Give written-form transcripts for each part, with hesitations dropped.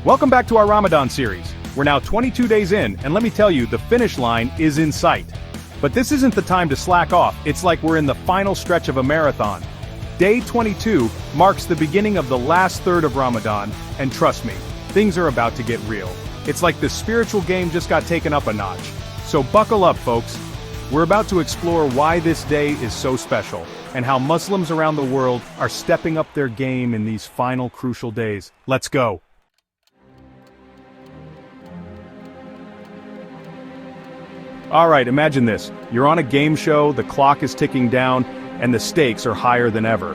Welcome back to our Ramadan series. We're now 22 days in, and let me tell you, the finish line is in sight. But this isn't the time to slack off, it's like we're in the final stretch of a marathon. Day 22 marks the beginning of the last third of Ramadan, and trust me, things are about to get real. It's like the spiritual game just got taken up a notch. So buckle up, folks. We're about to explore why this day is so special, and how Muslims around the world are stepping up their game in these final crucial days. Let's go. Alright, imagine this. You're on a game show, the clock is ticking down, and the stakes are higher than ever.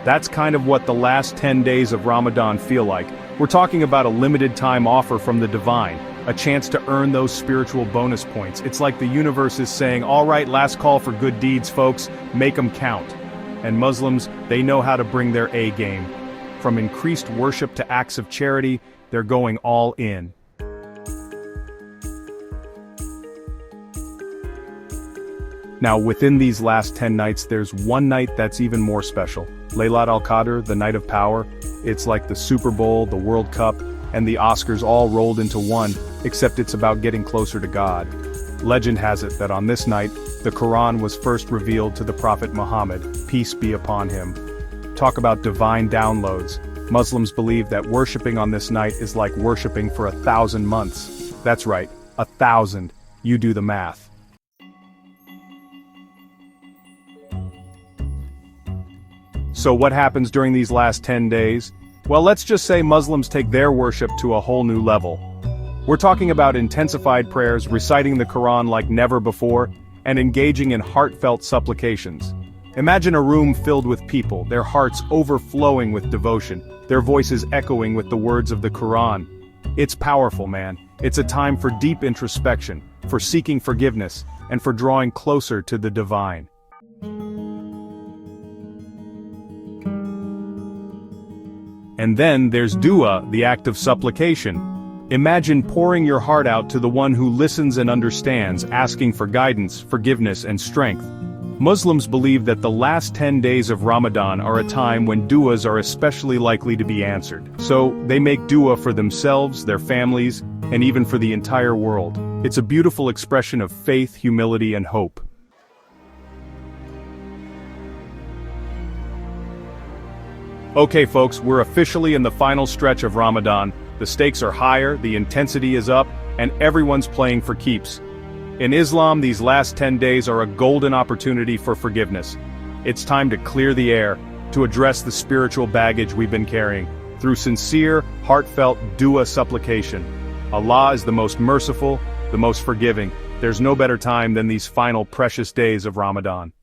That's kind of what the last 10 days of Ramadan feel like. We're talking about a limited time offer from the divine, a chance to earn those spiritual bonus points. It's like the universe is saying, alright, last call for good deeds, folks, make them count. And Muslims, they know how to bring their A game. From increased worship to acts of charity, they're going all in. Now, within these last 10 nights, there's one night that's even more special. Laylat al-Qadr, the night of power. It's like the Super Bowl, the World Cup, and the Oscars all rolled into one, except it's about getting closer to God. Legend has it that on this night, the Quran was first revealed to the Prophet Muhammad, peace be upon him. Talk about divine downloads. Muslims believe that worshipping on this night is like worshipping for 1,000 months. That's right, 1,000. You do the math. So what happens during these last 10 days? Well, let's just say Muslims take their worship to a whole new level. We're talking about intensified prayers, reciting the Quran like never before, and engaging in heartfelt supplications. Imagine a room filled with people, their hearts overflowing with devotion, their voices echoing with the words of the Quran. It's powerful, man. It's a time for deep introspection, for seeking forgiveness, and for drawing closer to the divine. And then there's dua, the act of supplication. Imagine pouring your heart out to the one who listens and understands, asking for guidance, forgiveness, and strength. Muslims believe that the last 10 days of Ramadan are a time when duas are especially likely to be answered. So, they make dua for themselves, their families, and even for the entire world. It's a beautiful expression of faith, humility, and hope. Okay folks, we're officially in the final stretch of Ramadan. The stakes are higher, the intensity is up, and everyone's playing for keeps. In Islam, these last 10 days are a golden opportunity for forgiveness. It's time to clear the air, to address the spiritual baggage we've been carrying, through sincere, heartfelt dua supplication. Allah is the most merciful, the most forgiving. There's no better time than these final precious days of Ramadan.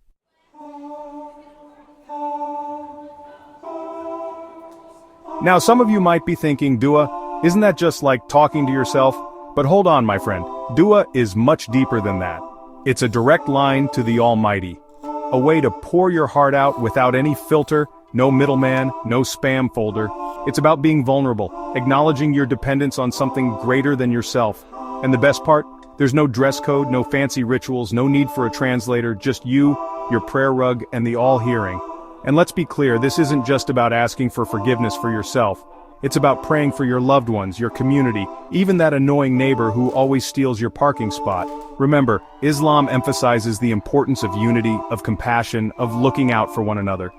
Now some of you might be thinking, dua, isn't that just like talking to yourself? But hold on, my friend, dua is much deeper than that. It's a direct line to the Almighty. A way to pour your heart out without any filter, no middleman, no spam folder. It's about being vulnerable, acknowledging your dependence on something greater than yourself. And the best part? There's no dress code, no fancy rituals, no need for a translator, just you, your prayer rug, and the all-hearing. And let's be clear, this isn't just about asking for forgiveness for yourself. It's about praying for your loved ones, your community, even that annoying neighbor who always steals your parking spot. Remember, Islam emphasizes the importance of unity, of compassion, of looking out for one another.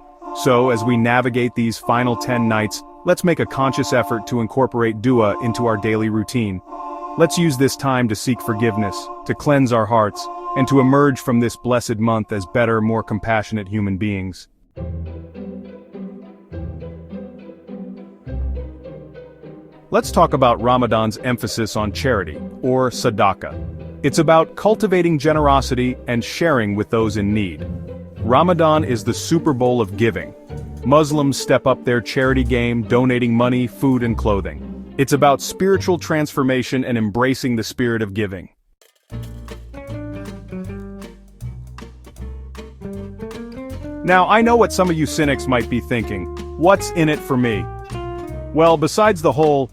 So, as we navigate these final 10 nights, let's make a conscious effort to incorporate dua into our daily routine. Let's use this time to seek forgiveness, to cleanse our hearts, and to emerge from this blessed month as better, more compassionate human beings. Let's talk about Ramadan's emphasis on charity, or sadaqah. It's about cultivating generosity and sharing with those in need. Ramadan is the Super Bowl of giving. Muslims step up their charity game, donating money, food, and clothing. It's about spiritual transformation and embracing the spirit of giving. Now, I know what some of you cynics might be thinking. What's in it for me? Well, besides the whole,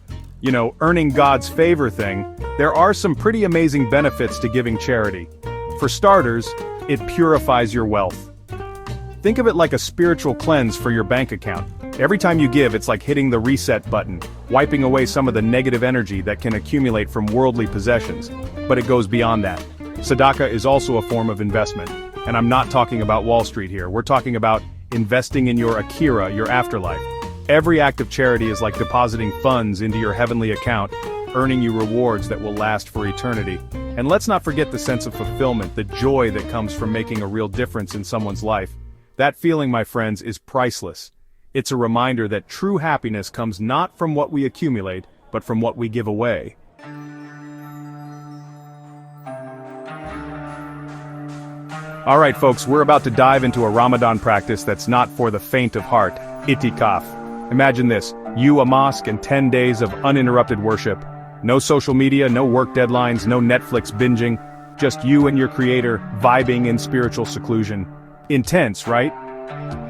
earning God's favor thing, there are some pretty amazing benefits to giving charity. For starters, it purifies your wealth. Think of it like a spiritual cleanse for your bank account. Every time you give, it's like hitting the reset button, wiping away some of the negative energy that can accumulate from worldly possessions. But it goes beyond that. Sadaqah is also a form of investment. And I'm not talking about Wall Street here, we're talking about investing in your Akira, your afterlife. Every act of charity is like depositing funds into your heavenly account, earning you rewards that will last for eternity. And let's not forget the sense of fulfillment, the joy that comes from making a real difference in someone's life. That feeling, my friends, is priceless. It's a reminder that true happiness comes not from what we accumulate, but from what we give away. Alright folks, we're about to dive into a Ramadan practice that's not for the faint of heart, itikaf. Imagine this, you, a mosque, and 10 days of uninterrupted worship. No social media, no work deadlines, no Netflix binging, just you and your creator, vibing in spiritual seclusion. Intense, right?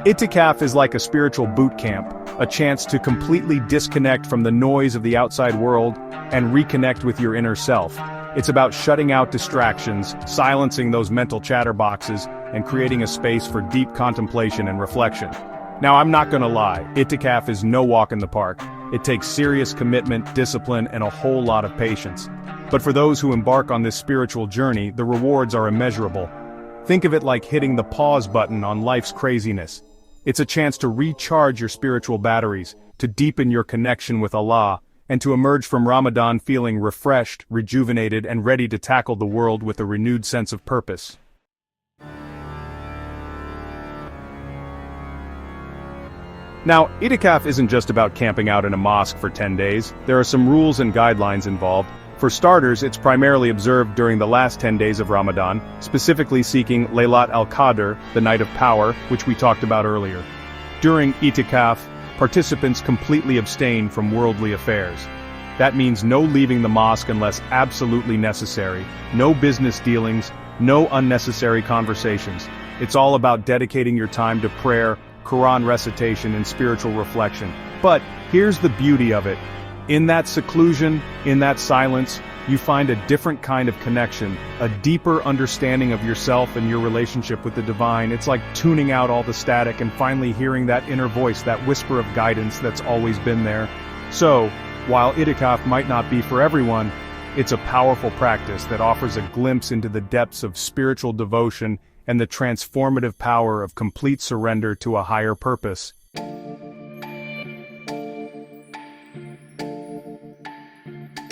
Itikaf is like a spiritual boot camp, a chance to completely disconnect from the noise of the outside world and reconnect with your inner self. It's about shutting out distractions, silencing those mental chatterboxes, and creating a space for deep contemplation and reflection. Now, I'm not gonna lie, itikaf is no walk in the park. It takes serious commitment, discipline, and a whole lot of patience. But for those who embark on this spiritual journey, the rewards are immeasurable. Think of it like hitting the pause button on life's craziness. It's a chance to recharge your spiritual batteries, to deepen your connection with Allah, and to emerge from Ramadan feeling refreshed, rejuvenated, and ready to tackle the world with a renewed sense of purpose. Now, itikaf isn't just about camping out in a mosque for 10 days. There are some rules and guidelines involved. For starters, it's primarily observed during the last 10 days of Ramadan, specifically seeking Laylat al-Qadr, the night of power, which we talked about earlier. During itikaf, participants completely abstain from worldly affairs. That means no leaving the mosque unless absolutely necessary, no business dealings, no unnecessary conversations. It's all about dedicating your time to prayer, Quran recitation, and spiritual reflection. But here's the beauty of it. In that seclusion, in that silence, you find a different kind of connection, a deeper understanding of yourself and your relationship with the divine. It's like tuning out all the static and finally hearing that inner voice, that whisper of guidance that's always been there. So, while itikaf might not be for everyone, it's a powerful practice that offers a glimpse into the depths of spiritual devotion and the transformative power of complete surrender to a higher purpose.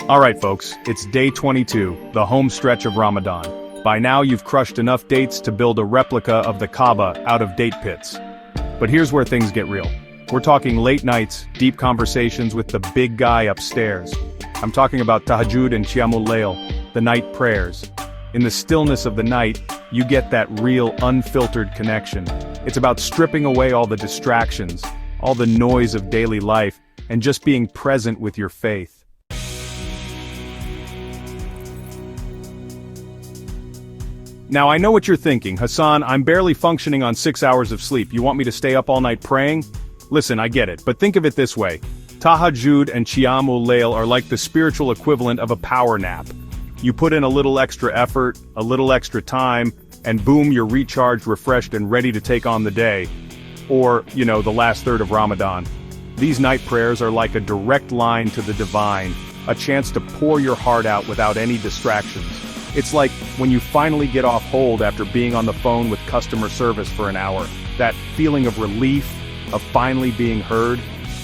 Alright folks, it's day 22, the home stretch of Ramadan. By now you've crushed enough dates to build a replica of the Kaaba out of date pits. But here's where things get real. We're talking late nights, deep conversations with the big guy upstairs. I'm talking about tahajjud and qiyamul layl, the night prayers. In the stillness of the night, you get that real, unfiltered connection. It's about stripping away all the distractions, all the noise of daily life, and just being present with your faith. Now I know what you're thinking, Hassan, I'm barely functioning on 6 hours of sleep. You want me to stay up all night praying? Listen, I get it, but think of it this way. Tahajjud and qiyamul layl are like the spiritual equivalent of a power nap. You put in a little extra effort, a little extra time, and boom, you're recharged, refreshed, and ready to take on the day. Or, the last third of Ramadan. These night prayers are like a direct line to the divine, a chance to pour your heart out without any distractions. It's like when you finally get off hold after being on the phone with customer service for an hour. That feeling of relief, of finally being heard,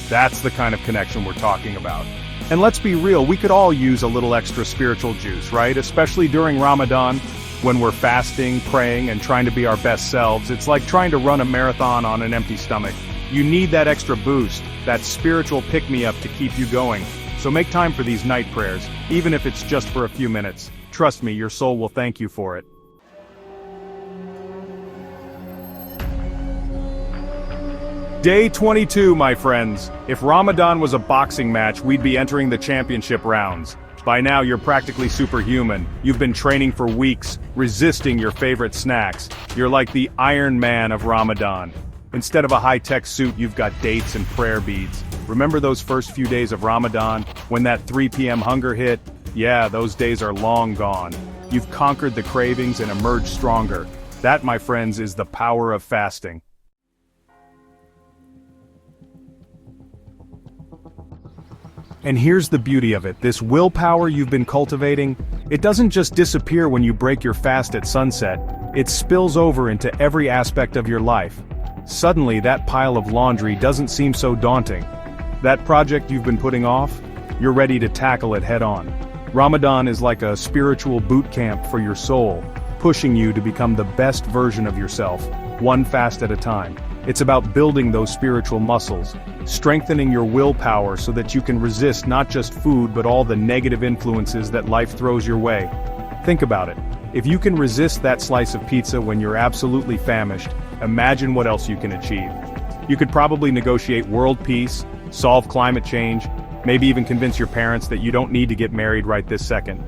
that's the kind of connection we're talking about. And let's be real, we could all use a little extra spiritual juice, right? Especially during Ramadan, when we're fasting, praying, and trying to be our best selves. It's like trying to run a marathon on an empty stomach. You need that extra boost, that spiritual pick-me-up to keep you going. So make time for these night prayers, even if it's just for a few minutes. Trust me, your soul will thank you for it. Day 22, my friends. If Ramadan was a boxing match, we'd be entering the championship rounds. By now, you're practically superhuman. You've been training for weeks, resisting your favorite snacks. You're like the Iron Man of Ramadan. Instead of a high-tech suit, you've got dates and prayer beads. Remember those first few days of Ramadan, when that 3 p.m. hunger hit? Yeah, those days are long gone. You've conquered the cravings and emerged stronger. That, my friends, is the power of fasting. And here's the beauty of it, this willpower you've been cultivating, it doesn't just disappear when you break your fast at sunset, it spills over into every aspect of your life. Suddenly that pile of laundry doesn't seem so daunting. That project you've been putting off, you're ready to tackle it head on. Ramadan is like a spiritual boot camp for your soul, pushing you to become the best version of yourself, one fast at a time. It's about building those spiritual muscles, strengthening your willpower so that you can resist not just food but all the negative influences that life throws your way. Think about it. If you can resist that slice of pizza when you're absolutely famished, imagine what else you can achieve. You could probably negotiate world peace, solve climate change, maybe even convince your parents that you don't need to get married right this second.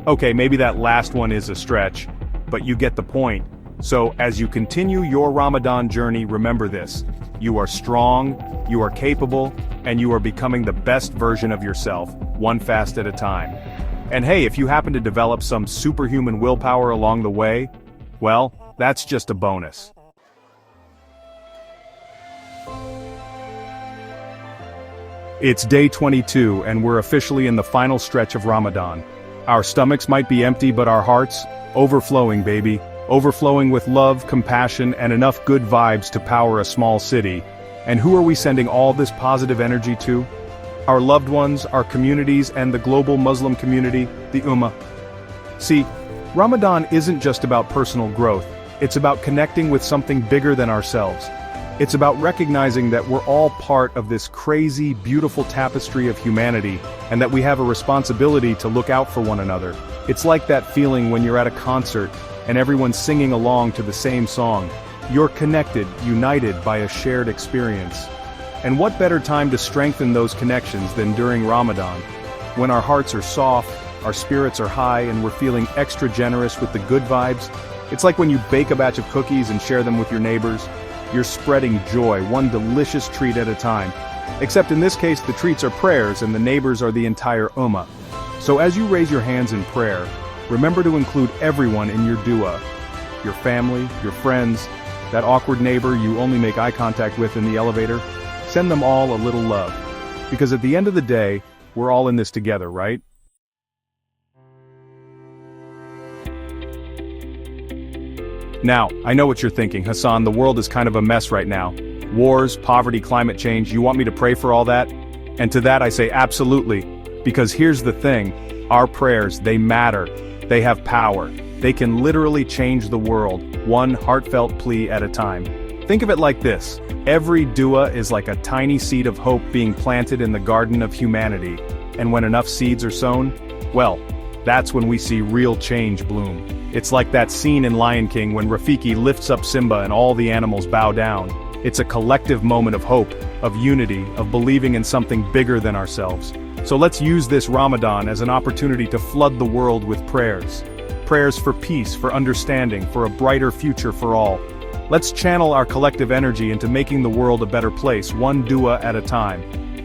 Okay, maybe that last one is a stretch, but you get the point. So, as you continue your Ramadan journey, remember this. You are strong, you are capable, and you are becoming the best version of yourself, one fast at a time. And hey, if you happen to develop some superhuman willpower along the way, well, that's just a bonus. It's day 22 and we're officially in the final stretch of Ramadan. Our stomachs might be empty but our hearts, overflowing baby. Overflowing with love, compassion, and enough good vibes to power a small city. And who are we sending all this positive energy to? Our loved ones, our communities, and the global Muslim community, the Ummah. See, Ramadan isn't just about personal growth, it's about connecting with something bigger than ourselves. It's about recognizing that we're all part of this crazy, beautiful tapestry of humanity, and that we have a responsibility to look out for one another. It's like that feeling when you're at a concert, and everyone's singing along to the same song. You're connected, united by a shared experience. And what better time to strengthen those connections than during Ramadan? When our hearts are soft, our spirits are high, and we're feeling extra generous with the good vibes. It's like when you bake a batch of cookies and share them with your neighbors. You're spreading joy, one delicious treat at a time. Except in this case, the treats are prayers and the neighbors are the entire Ummah. So as you raise your hands in prayer, remember to include everyone in your dua. Your family, your friends, that awkward neighbor you only make eye contact with in the elevator. Send them all a little love. Because at the end of the day, we're all in this together, right? Now, I know what you're thinking, Hassan, the world is kind of a mess right now. Wars, poverty, climate change, you want me to pray for all that? And to that I say absolutely, because here's the thing, our prayers, they matter. They have power. They can literally change the world, one heartfelt plea at a time. Think of it like this. Every dua is like a tiny seed of hope being planted in the garden of humanity. And when enough seeds are sown, well, that's when we see real change bloom. It's like that scene in Lion King when Rafiki lifts up Simba and all the animals bow down. It's a collective moment of hope, of unity, of believing in something bigger than ourselves. So let's use this Ramadan as an opportunity to flood the world with prayers. Prayers for peace, for understanding, for a brighter future for all. Let's channel our collective energy into making the world a better place, one dua at a time.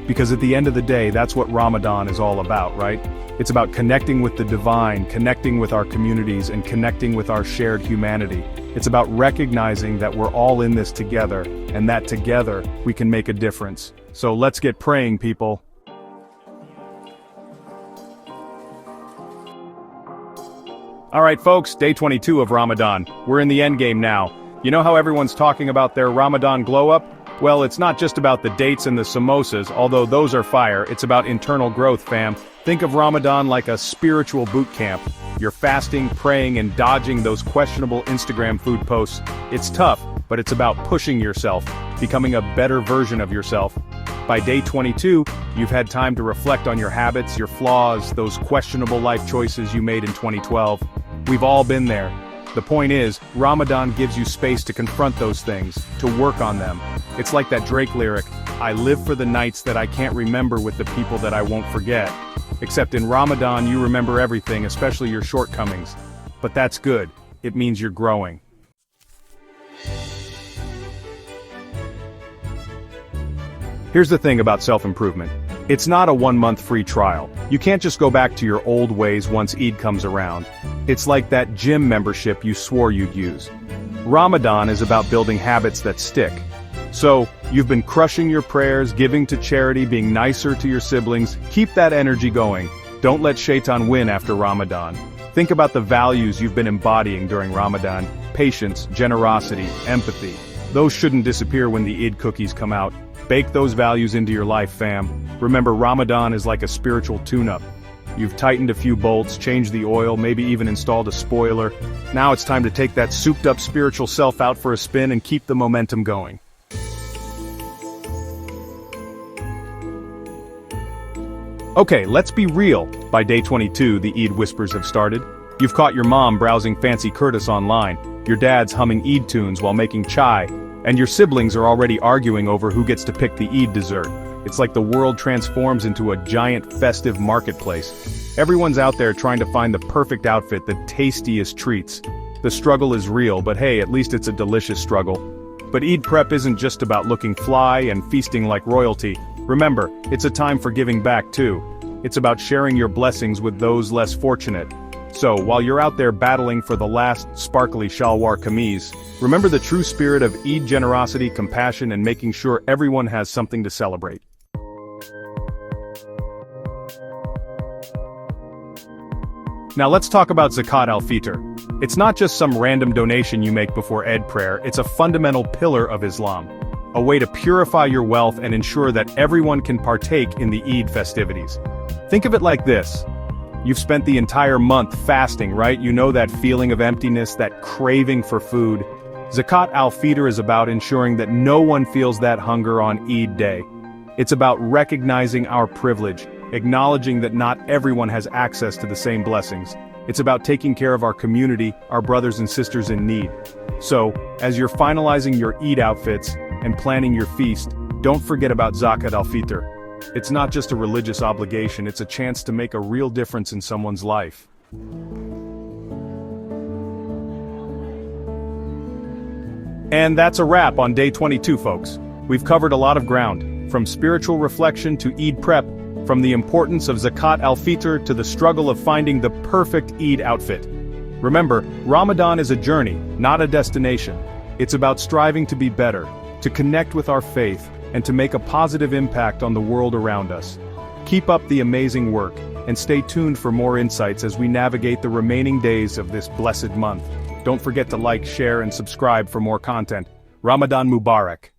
Because at the end of the day, that's what Ramadan is all about, right? It's about connecting with the divine, connecting with our communities, and connecting with our shared humanity. It's about recognizing that we're all in this together, and that together, we can make a difference. So let's get praying, people. Alright folks, day 22 of Ramadan. We're in the endgame now. You know how everyone's talking about their Ramadan glow-up? Well, it's not just about the dates and the samosas, although those are fire, it's about internal growth, fam. Think of Ramadan like a spiritual boot camp. You're fasting, praying, and dodging those questionable Instagram food posts. It's tough, but it's about pushing yourself, becoming a better version of yourself. By day 22, you've had time to reflect on your habits, your flaws, those questionable life choices you made in 2012. We've all been there. The point is, Ramadan gives you space to confront those things, to work on them. It's like that Drake lyric, I live for the nights that I can't remember with the people that I won't forget. Except in Ramadan you remember everything, especially your shortcomings. But that's good. It means you're growing. Here's the thing about self-improvement. It's not a one-month free trial. You can't just go back to your old ways once Eid comes around. It's like that gym membership you swore you'd use. Ramadan is about building habits that stick. So, You've been crushing your prayers, giving to charity, being nicer to your siblings. Keep that energy going. Don't let Shaitan win after Ramadan. Think about the values you've been embodying during Ramadan: patience, generosity, empathy. Those shouldn't disappear when the Eid cookies come out. Bake those values into your life, fam. Remember, Ramadan is like a spiritual tune-up. You've tightened a few bolts, changed the oil, maybe even installed a spoiler. Now it's time to take that souped-up spiritual self out for a spin and keep the momentum going. Okay, let's be real. By day 22, the Eid whispers have started. You've caught your mom browsing fancy Curtis online, your dad's humming Eid tunes while making chai, and your siblings are already arguing over who gets to pick the Eid dessert. It's like the world transforms into a giant festive marketplace. Everyone's out there trying to find the perfect outfit, the tastiest treats. The struggle is real, but hey, at least it's a delicious struggle. But Eid prep isn't just about looking fly and feasting like royalty. Remember, it's a time for giving back too. It's about sharing your blessings with those less fortunate. So, while you're out there battling for the last sparkly shalwar kameez, remember the true spirit of Eid: generosity, compassion, and making sure everyone has something to celebrate. Now let's talk about Zakat al-Fitr. It's not just some random donation you make before Eid prayer, it's a fundamental pillar of Islam. A way to purify your wealth and ensure that everyone can partake in the Eid festivities. Think of it like this. You've spent the entire month fasting, right? You know that feeling of emptiness, that craving for food. Zakat al-Fitr is about ensuring that no one feels that hunger on Eid day. It's about recognizing our privilege, acknowledging that not everyone has access to the same blessings. It's about taking care of our community, our brothers and sisters in need. So, as you're finalizing your Eid outfits and planning your feast, don't forget about Zakat al-Fitr. It's not just a religious obligation, it's a chance to make a real difference in someone's life. And that's a wrap on day 22, folks. We've covered a lot of ground, from spiritual reflection to Eid prep, from the importance of Zakat al-Fitr to the struggle of finding the perfect Eid outfit. Remember, Ramadan is a journey, not a destination. It's about striving to be better, to connect with our faith, and to make a positive impact on the world around us. Keep up the amazing work, and stay tuned for more insights as we navigate the remaining days of this blessed month. Don't forget to like, share, and subscribe for more content. Ramadan Mubarak.